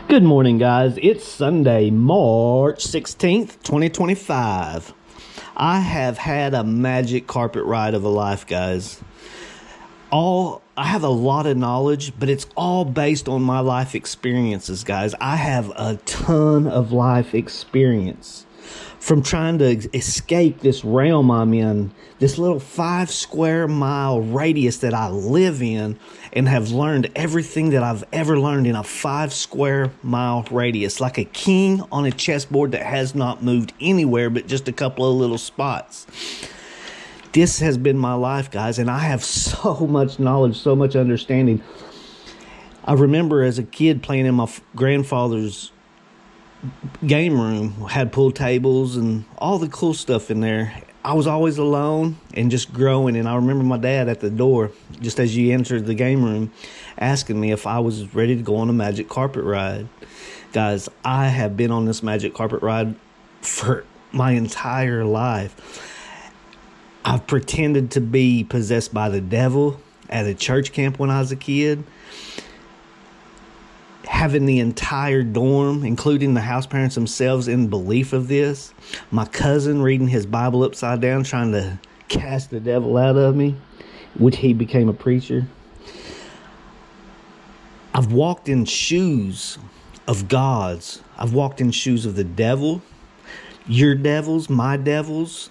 Good morning, guys. It's Sunday, March 16th, 2025. I have had a magic carpet ride of a life, guys. I have a lot of knowledge, but it's all based on my life experiences, guys. I have a ton of life experience from trying to escape this realm I'm in, this little 5 square mile radius that I live in, and have learned everything that I've ever learned in a 5 square mile radius, like a king on a chessboard that has not moved anywhere but just a couple of little spots. This has been my life, guys, and I have so much knowledge, so much understanding. I remember as a kid playing in my grandfather's game room, had pool tables and all the cool stuff in there. I was always alone and just growing, and I remember my dad at the door, just as you entered the game room, asking me if I was ready to go on a magic carpet ride. Guys, I have been on this magic carpet ride for my entire life. I've pretended to be possessed by the devil at a church camp when I was a kid. Having the entire dorm, including the house parents themselves, in belief of this. My cousin reading his Bible upside down, trying to cast the devil out of me, which he became a preacher. I've walked in shoes of gods. I've walked in shoes of the devil, your devils, my devils.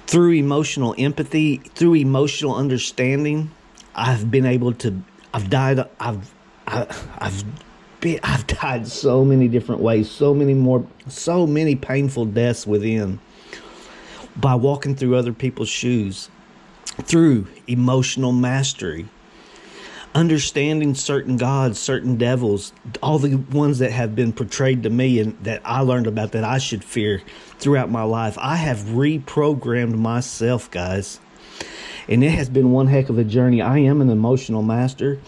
Through emotional empathy, through emotional understanding, I've been able to, I've died so many different ways, so many painful deaths within, by walking through other people's shoes, through emotional mastery, understanding certain gods, certain devils, all the ones that have been portrayed to me and that I learned about that I should fear throughout my life. I have reprogrammed myself, guys, and it has been one heck of a journey. I am an emotional master.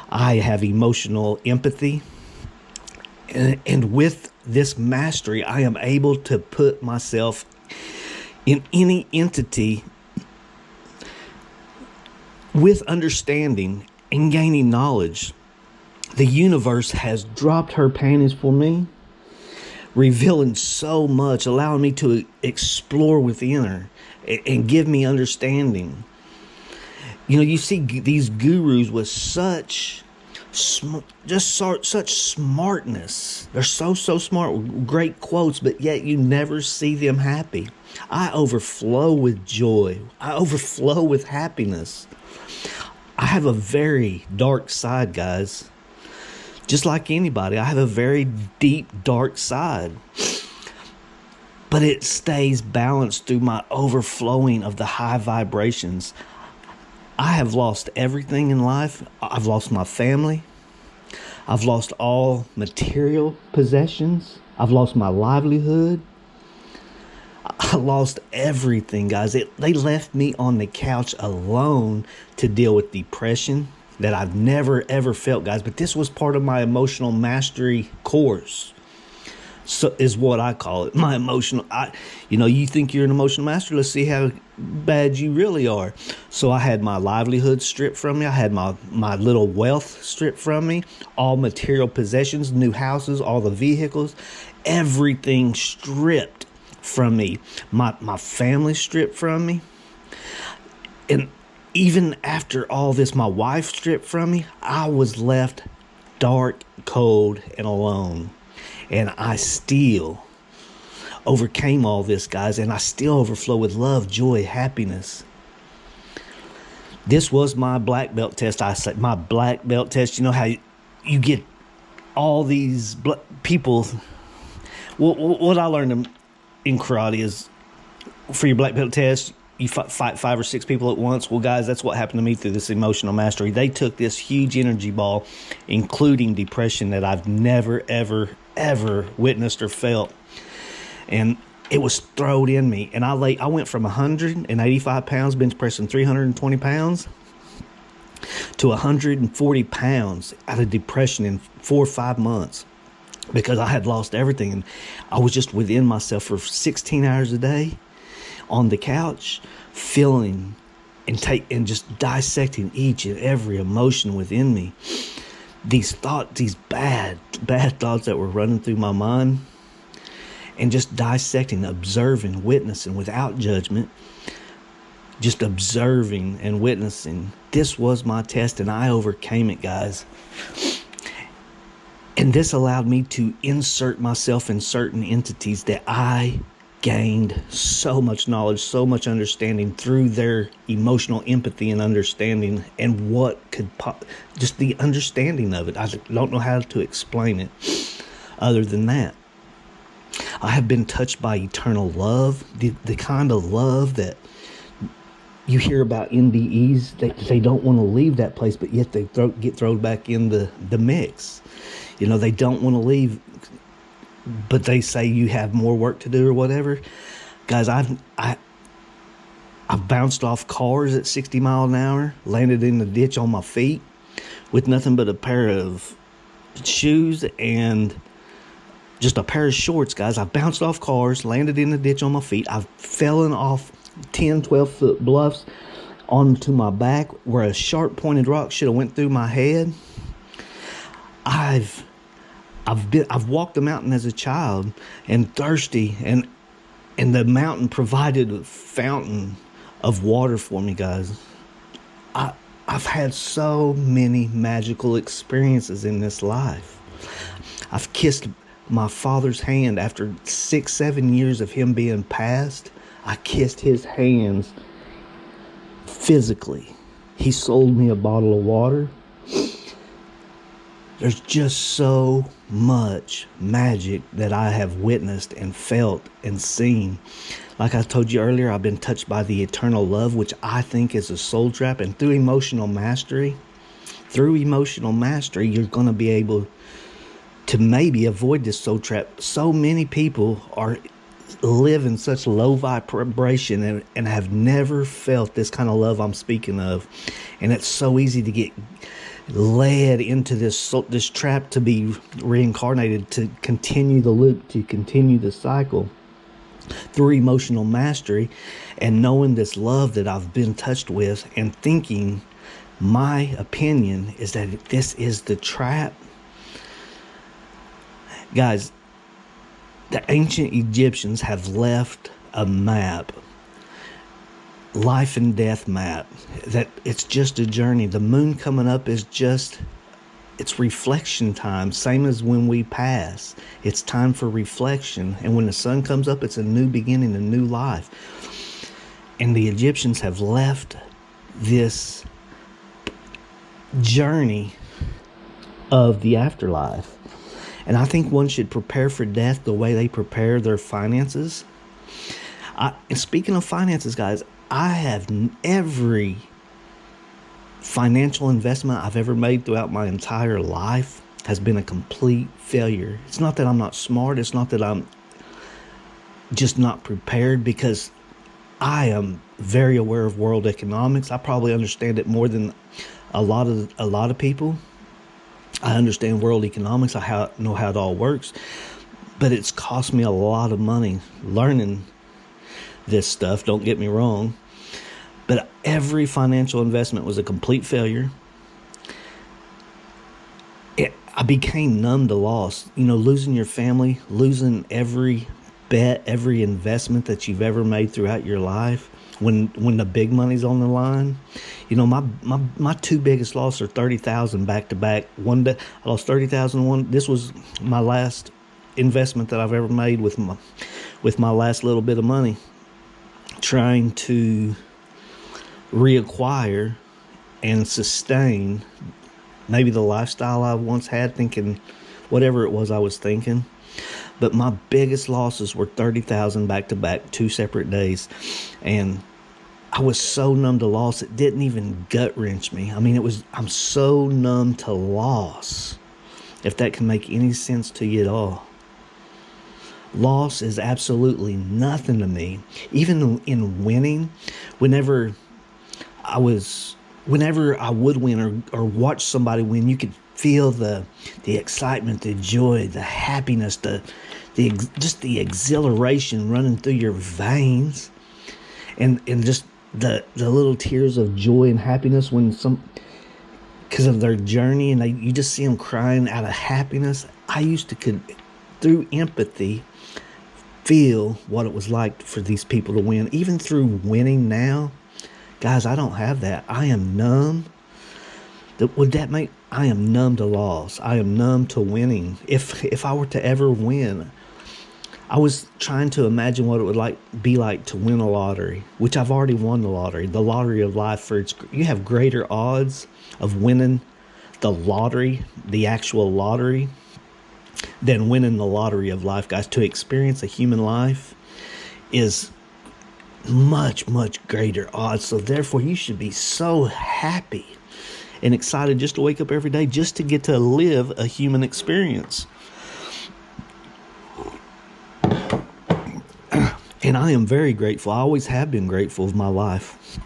I have emotional empathy. And with this mastery, I am able to put myself in any entity with understanding and gaining knowledge. The universe has dropped her panties for me, revealing so much, allowing me to explore within her and give me understanding. You know, you see these gurus with such smartness. They're so smart with great quotes, but yet you never see them happy. I overflow with joy. I overflow with happiness. I have a very dark side, guys. Just like anybody, I have a very deep, dark side. But it stays balanced through my overflowing of the high vibrations. I have lost everything in life. I've lost my family. I've lost all material possessions. I've lost my livelihood. I lost everything, guys. They left me on the couch alone to deal with depression that I've never, ever felt, guys. But this was part of my emotional mastery course. So is what I call it. My emotional, you think you're an emotional master. Let's see how bad you really are. So I had my livelihood stripped from me. I had my little wealth stripped from me. All material possessions, new houses, all the vehicles, everything stripped from me. My family stripped from me. And even after all this, my wife stripped from me. I was left dark, cold, and alone. And I still overcame all this, guys, and I still overflow with love, joy, happiness. This was my black belt test. I said my black belt test. You know how you get all these people. What I learned in karate is, for your black belt test, you fight 5 or 6 people at once. Well, guys, that's what happened to me through this emotional mastery. They took this huge energy ball, including depression, that I've never, ever witnessed or felt. And it was thrown in me. And I went from 185 pounds, bench pressing 320 pounds, to 140 pounds out of depression in 4 or 5 months. Because I had lost everything. And I was just within myself for 16 hours a day, on the couch, feeling and just dissecting each and every emotion within me. these bad thoughts that were running through my mind, and just dissecting, observing, witnessing without judgment, just observing and witnessing. This was my test, and I overcame it, guys. And this allowed me to insert myself in certain entities that I gained so much knowledge, so much understanding through their emotional empathy and understanding, and what could just the understanding of it. I don't know how to explain it other than that. I have been touched by eternal love, the kind of love that you hear about NDEs. They don't want to leave that place, but yet they get thrown back in the mix. You know, they don't want to leave, but they say you have more work to do or whatever. Guys, I've bounced off cars at 60 miles an hour, landed in the ditch on my feet with nothing but a pair of shoes and just a pair of shorts, guys. I bounced off cars, landed in the ditch on my feet. I've fallen off 10, 12-foot bluffs onto my back where a sharp pointed rock should have went through my head. I've walked the mountain as a child and thirsty, and the mountain provided a fountain of water for me, guys. I've had so many magical experiences in this life. I've kissed my father's hand after 6-7 years of him being passed. I kissed his hands physically. He sold me a bottle of water. There's just so much magic that I have witnessed and felt and seen. Like I told you earlier, I've been touched by the eternal love, which I think is a soul trap. And through emotional mastery, you're going to be able to maybe avoid this soul trap. So many people live in such low vibration and have never felt this kind of love I'm speaking of. And it's so easy to get led into this trap, to be reincarnated, to continue the loop, to continue the cycle through emotional mastery, and knowing this love that I've been touched with, and thinking my opinion is that this is the trap. Guys, the ancient Egyptians have left a map, life and death map, that it's just a journey. The moon coming up is just, it's reflection time, same as when we pass. It's time for reflection. And when the sun comes up, it's a new beginning, a new life. And the Egyptians have left this journey of the afterlife. And I think one should prepare for death the way they prepare their finances. And speaking of finances, guys, I have every financial investment I've ever made throughout my entire life has been a complete failure. It's not that I'm not smart. It's not that I'm just not prepared, because I am very aware of world economics. I probably understand it more than a lot of people. I understand world economics. I know how it all works. But it's cost me a lot of money learning this stuff, don't get me wrong. But every financial investment was a complete failure. I became numb to loss. You know, losing your family, losing every bet, every investment that you've ever made throughout your life. When the big money's on the line, you know, my two biggest losses are $30,000 back to back. One day I lost $30,000. This was my last investment that I've ever made with my last little bit of money, trying to reacquire and sustain maybe the lifestyle I once had, thinking whatever it was I was thinking. But my biggest losses were $30,000 back to back, 2 separate days. And I was so numb to loss, it didn't even gut wrench me. I mean, I'm so numb to loss, if that can make any sense to you at all. Loss is absolutely nothing to me. Even in winning, whenever I would win or watch somebody win, you could feel the excitement, the joy, the happiness, just the exhilaration running through your veins, and just the little tears of joy and happiness when because of their journey, and you just see them crying out of happiness. I used to through empathy, feel what it was like for these people to win. Even through winning now, guys, I don't have that. I am numb. Would that make? I am numb to loss. I am numb to winning. If I were to ever win, I was trying to imagine what it would be like to win a lottery, which I've already won the lottery of life. You have greater odds of winning the lottery, the actual lottery, than winning the lottery of life, guys. To experience a human life is much, much greater odds. So therefore, you should be so happy and excited just to wake up every day, just to get to live a human experience. And I am very grateful. I always have been grateful of my life,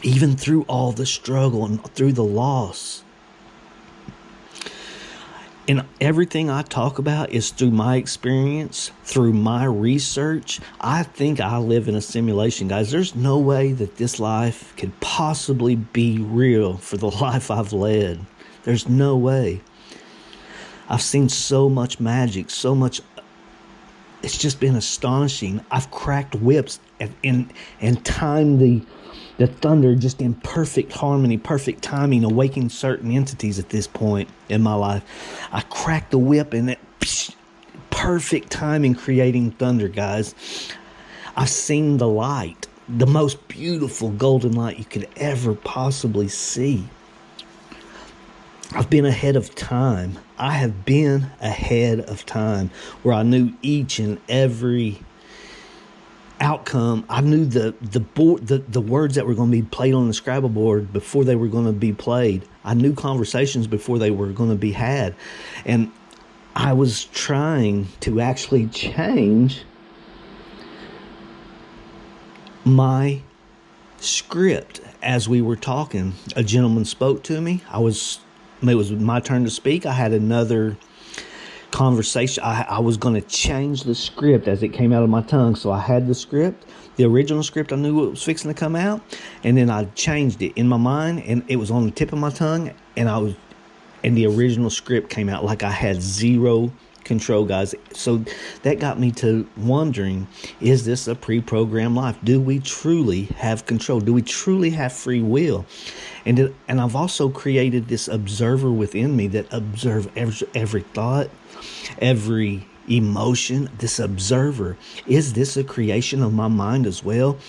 even through all the struggle and through the loss. And everything I talk about is through my experience, through my research. I think I live in a simulation, guys. There's no way that this life could possibly be real for the life I've led. There's no way. I've seen so much magic, so much. It's just been astonishing. I've cracked whips and timed the thunder just in perfect harmony, perfect timing, awakening certain entities at this point in my life. I cracked the whip and perfect timing, creating thunder, guys. I've seen the light, the most beautiful golden light you could ever possibly see. I've been ahead of time. I have been ahead of time, where I knew each and every outcome. I knew the words that were going to be played on the Scrabble board before they were going to be played. I knew conversations before they were going to be had. And I was trying to actually change my script as we were talking. A gentleman spoke to me. It was my turn to speak. I had another conversation. I was going to change the script as it came out of my tongue. So I had the script, the original script. I knew what was fixing to come out, and then I changed it in my mind, and it was on the tip of my tongue, and the original script came out like I had zero control, guys. So that got me to wondering, is this a pre-programmed life? Do we truly have control? Do we truly have free will? And I've also created this observer within me that observes every thought, every emotion. This observer, is this a creation of my mind as well?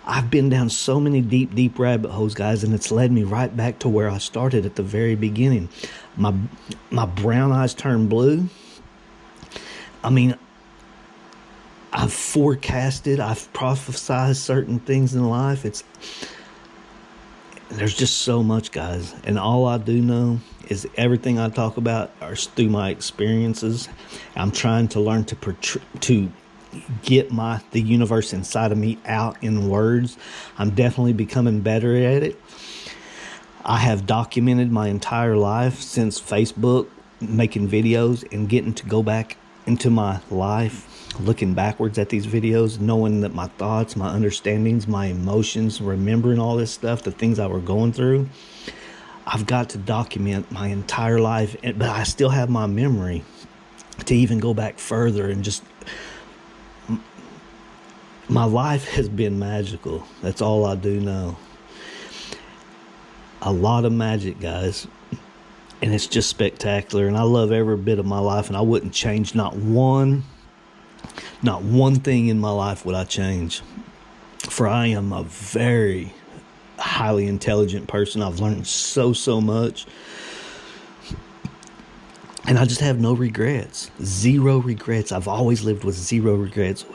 I've been down so many deep rabbit holes, guys, and it's led me right back to where I started at the very beginning. My brown eyes turned blue. I mean, I've forecasted, I've prophesied certain things in life. There's just so much, guys. And all I do know is everything I talk about are through my experiences. I'm trying to learn to get the universe inside of me out in words. I'm definitely becoming better at it. I have documented my entire life since Facebook, making videos and getting to go back into my life, looking backwards at these videos, knowing that my thoughts, my understandings, my emotions, remembering all this stuff, the things I were going through. I've got to document my entire life, but I still have my memory to even go back further, and just my life has been magical. That's all I do know. A lot of magic, guys. And it's just spectacular. And I love every bit of my life. And I wouldn't change not one thing in my life would I change. For I am a very highly intelligent person. I've learned so much. And I just have no regrets. Zero regrets. I've always lived with zero regrets.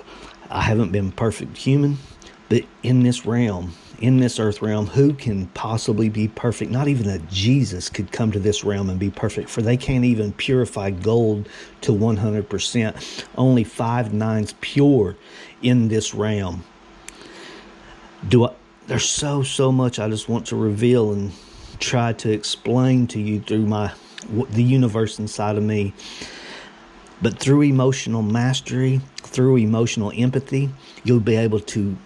I haven't been a perfect human. But in this realm, in this earth realm, who can possibly be perfect? Not even a Jesus could come to this realm and be perfect, for they can't even purify gold to 100%. Only 5 nines pure in this realm. There's so much I just want to reveal and try to explain to you through the universe inside of me. But through emotional mastery, through emotional empathy, you'll be able to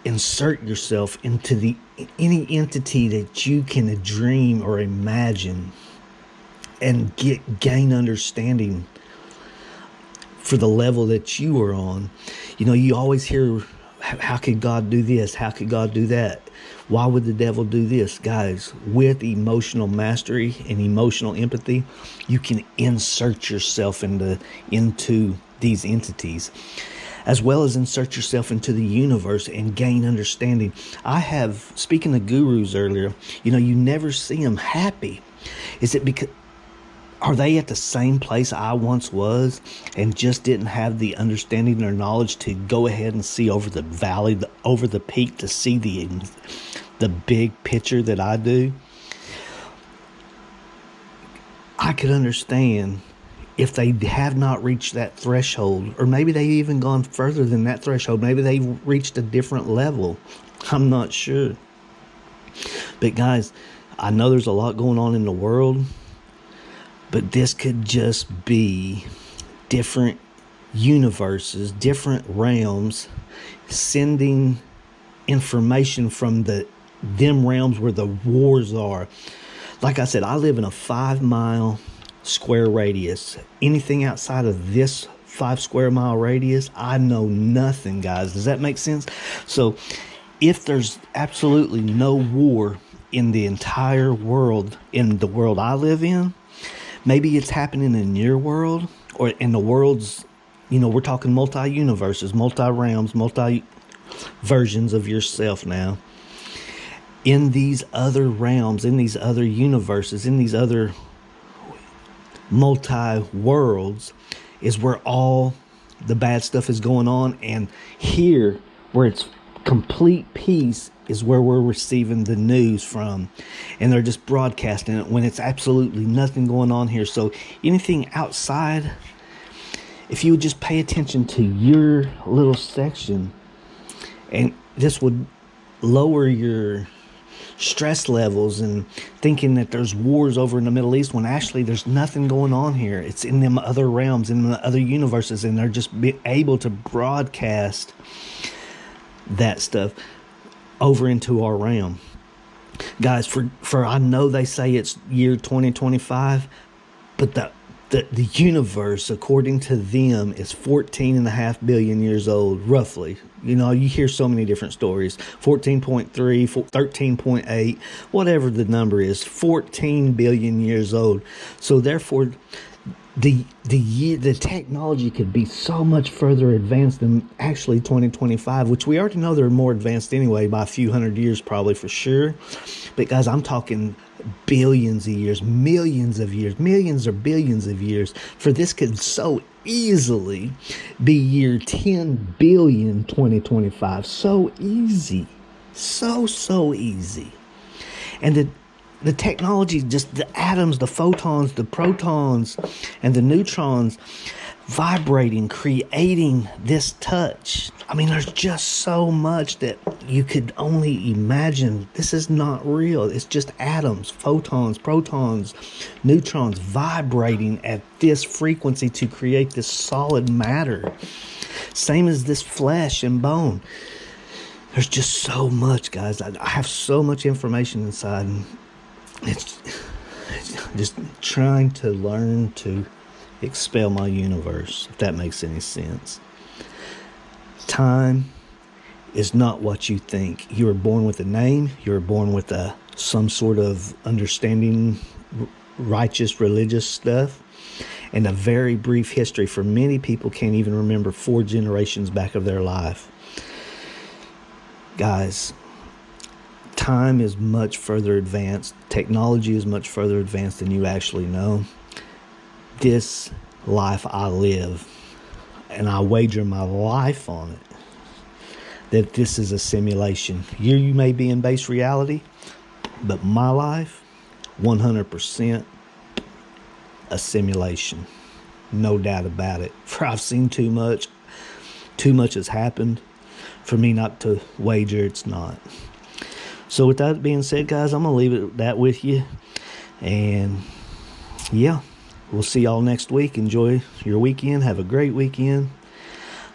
insert yourself into any entity that you can dream or imagine and gain understanding for the level that you are on. You know, you always hear, how could God do this? How could God do that? Why would the devil do this? Guys, with emotional mastery and emotional empathy, you can insert yourself into these entities, as well as insert yourself into the universe and gain understanding. Speaking of gurus earlier, you know, you never see them happy. Is it because, are they at the same place I once was and just didn't have the understanding or knowledge to go ahead and see over the valley, over the peak, to see the big picture that I do? I could understand if they have not reached that threshold, or maybe they've even gone further than that threshold. Maybe they've reached a different level. I'm not sure. But guys, I know there's a lot going on in the world, but this could just be different universes, different realms, sending information from them realms where the wars are. Like I said, I live in a 5-mile square radius. Anything outside of this 5 square mile radius, I know nothing, guys. Does that make sense? So if there's absolutely no war in the entire world, in the world I live in, maybe it's happening in your world, or in the worlds, you know, we're talking multi-universes, multi-realms, multi-versions of yourself now. In these other realms, in these other universes, in these other multi-worlds is where all the bad stuff is going on. And here, where it's complete peace, is where we're receiving the news from, and they're just broadcasting it when it's absolutely nothing going on here. So anything outside, if you would just pay attention to your little section, and this would lower your stress levels and thinking that there's wars over in the Middle East, when actually there's nothing going on here. It's in them other realms, in the other universes, and they're just able to broadcast that stuff over into our realm. Guys, for I know they say it's year 2025, but the universe, according to them, is 14.5 billion years old, roughly. You know, you hear so many different stories. 14.3, 13.8, whatever the number is, 14 billion years old. So therefore, the technology could be so much further advanced than actually 2025, which we already know they're more advanced anyway by a few hundred years, probably, for sure. But guys, I'm talking billions of years, millions of years, millions or billions of years. For this could so easily be year 10 billion 2025. So easy. So easy. And the technology, just the atoms, the photons, the protons, and the neutrons vibrating, creating this touch. I mean, there's just so much that you could only imagine. This is not real. It's just atoms, photons, protons, neutrons vibrating at this frequency to create this solid matter. Same as this flesh and bone. There's just so much, guys. I have so much information inside, and it's just trying to learn to expel my universe, if that makes any sense. Time is not what you think. You were born with a name. You were born with some sort of understanding, righteous, religious stuff, and a very brief history. For many people, can't even remember 4 generations back of their life. Guys, time is much further advanced. Technology is much further advanced than you actually know. This life I live, and I wager my life on it, that this is a simulation. You may be in base reality, but my life, 100% a simulation. No doubt about it. For I've seen too much. Too much has happened for me not to wager it's not. So with that being said, guys, I'm going to leave it that with you. And yeah, we'll see y'all next week. Enjoy your weekend. Have a great weekend.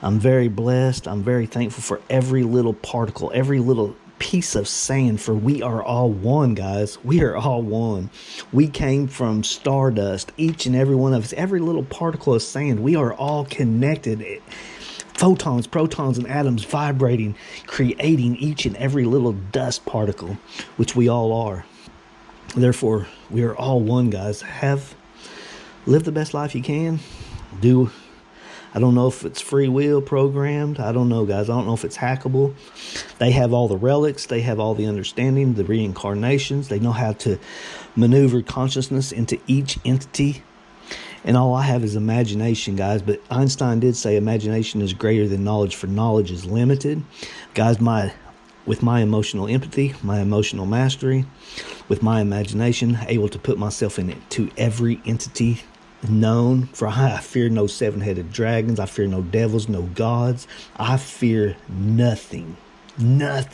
I'm very blessed. I'm very thankful for every little particle, every little piece of sand, for we are all one, guys. We are all one. We came from stardust, each and every one of us, every little particle of sand. We are all connected. Photons, protons, and atoms vibrating, creating each and every little dust particle, which we all are. Therefore, we are all one, guys. Live the best life you can. I don't know if it's free will programmed. I don't know, guys. I don't know if it's hackable. They have all the relics. They have all the understanding, the reincarnations. They know how to maneuver consciousness into each entity. And all I have is imagination, guys. But Einstein did say imagination is greater than knowledge, for knowledge is limited. Guys, with my emotional empathy, my emotional mastery, with my imagination, able to put myself into every entity known, for I fear no seven-headed dragons, I fear no devils, no gods, I fear nothing. I've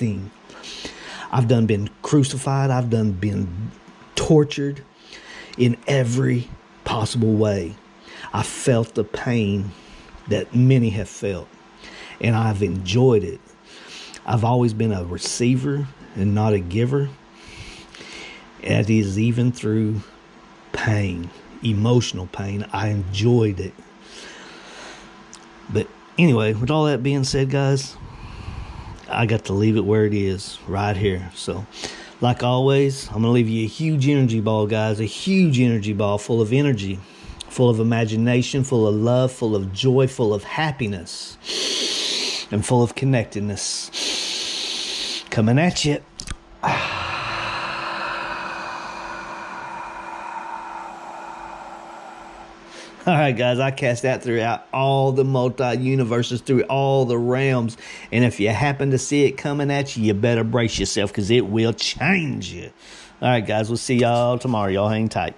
been crucified, I've been tortured in every possible way. I felt the pain that many have felt, and I've enjoyed it. I've always been a receiver and not a giver. It is even through pain, emotional pain, I enjoyed it. But anyway, with all that being said, guys, I got to leave it where it is, right here. So, like always, I'm going to leave you a huge energy ball, guys, a huge energy ball full of energy, full of imagination, full of love, full of joy, full of happiness, and full of connectedness. Coming at you. All right, guys, I cast that throughout all the multi-universes, through all the realms. And if you happen to see it coming at you, you better brace yourself, because it will change you. All right, guys, we'll see y'all tomorrow. Y'all hang tight.